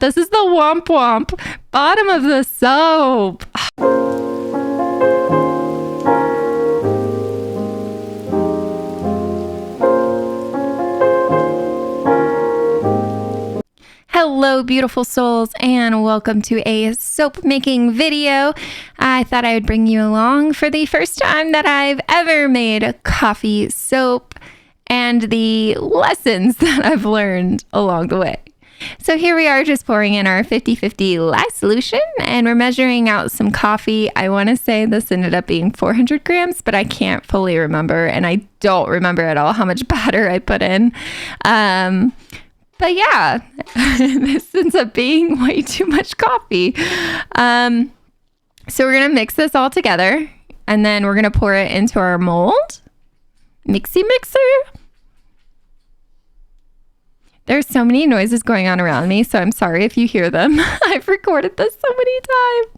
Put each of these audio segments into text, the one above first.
This is the womp womp bottom of the soap. Hello, beautiful souls, and welcome to a soap making video. I thought I would bring you along for the first time that I've ever made coffee soap and the lessons that I've learned along the way. So here we are, just pouring in our 50/50 lye solution, and we're measuring out some coffee. I want to say this ended up being 400 grams, but I can't fully remember, and I don't remember at all how much batter I put in. But yeah, this ends up being way too much coffee. So we're going to mix this all together, and then we're going to pour it into our mold. Mixy mixer. There's so many noises going on around me, so I'm sorry if you hear them. I've recorded this so many times.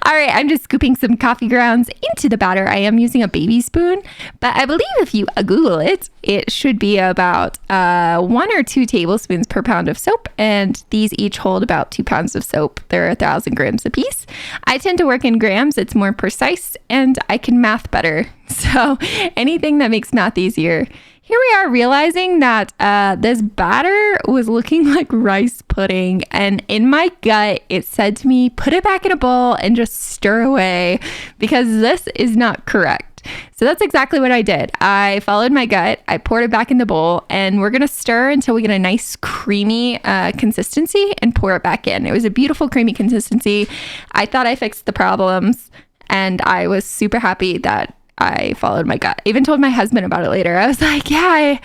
All right, I'm just scooping some coffee grounds into the batter. I am using a baby spoon, but I believe if you Google it, it should be about 1 or 2 tablespoons per pound of soap, and these each hold about 2 pounds of soap. They're 1,000 grams a piece. I tend to work in grams. It's more precise, and I can math better. So anything that makes math easier. Here we are realizing that this batter was looking like rice pudding, and in my gut, it said to me, put it back in a bowl and just stir away because this is not correct. So that's exactly what I did. I followed my gut. I poured it back in the bowl, and we're going to stir until we get a nice creamy consistency and pour it back in. It was a beautiful creamy consistency. I thought I fixed the problems, and I was super happy that I followed my gut. I even told my husband about it later. I was like, yeah, I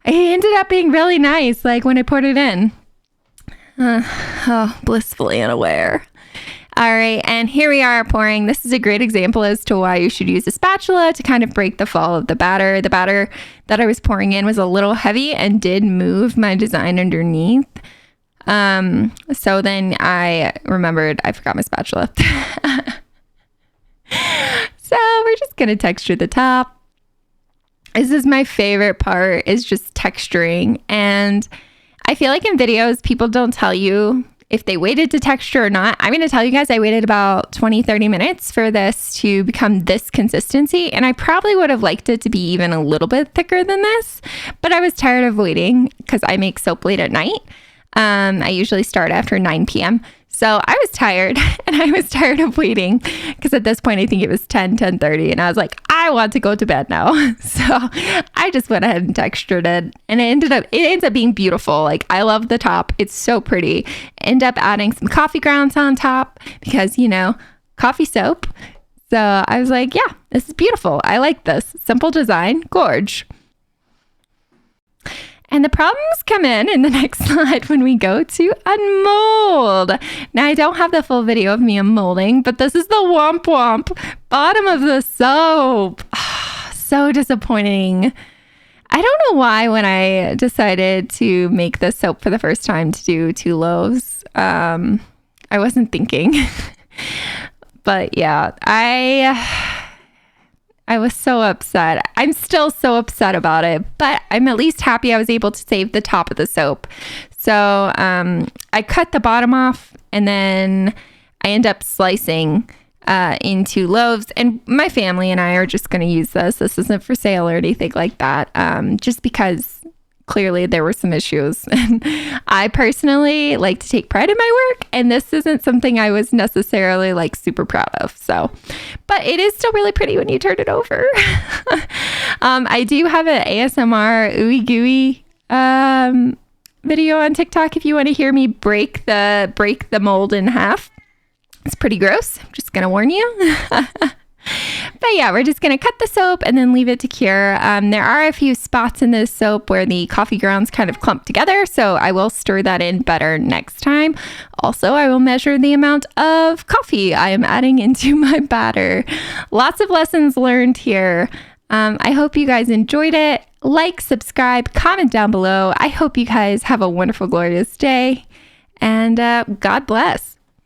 ended up being really nice, like when I poured it in. Blissfully unaware. All right, and here we are pouring. This is a great example as to why you should use a spatula to kind of break the fall of the batter. The batter that I was pouring in was a little heavy and did move my design underneath. So then I remembered I forgot my spatula. So we're just going to texture the top. This is my favorite part, is just texturing. And I feel like in videos, people don't tell you if they waited to texture or not. I'm going to tell you guys I waited about 20-30 minutes for this to become this consistency. And I probably would have liked it to be even a little bit thicker than this. But I was tired of waiting because I make soap late at night. I usually start after 9 p.m. So I was tired, and I was tired of waiting because at this point, I think it was 10:30, and I was like, I want to go to bed now. So I just went ahead and textured it, and it ends up being beautiful. Like, I love the top. It's so pretty. End up adding some coffee grounds on top because, coffee soap. So I was like, yeah, this is beautiful. I like this. Simple design, gorge. And the problems come in the next slide when we go to unmold. Now, I don't have the full video of me unmolding, but this is the womp womp bottom of the soap. So disappointing. I don't know why when I decided to make this soap for the first time to do 2 loaves, I wasn't thinking. But yeah, I was so upset. I'm still so upset about it, but I'm at least happy I was able to save the top of the soap. So I cut the bottom off, and then I end up slicing into loaves. And my family and I are just going to use this. This isn't for sale or anything like that, just because clearly there were some issues. And I personally like to take pride in my work, and this isn't something I was necessarily like super proud of. So, but it is still really pretty when you turn it over. I do have an ASMR ooey gooey video on TikTok if you want to hear me break the mold in half. It's pretty gross. I'm just gonna warn you. But yeah, we're just going to cut the soap and then leave it to cure. There are a few spots in this soap where the coffee grounds kind of clump together, so I will stir that in better next time. Also, I will measure the amount of coffee I am adding into my batter. Lots of lessons learned here. I hope you guys enjoyed it. Like, subscribe, comment down below. I hope you guys have a wonderful, glorious day, and God bless.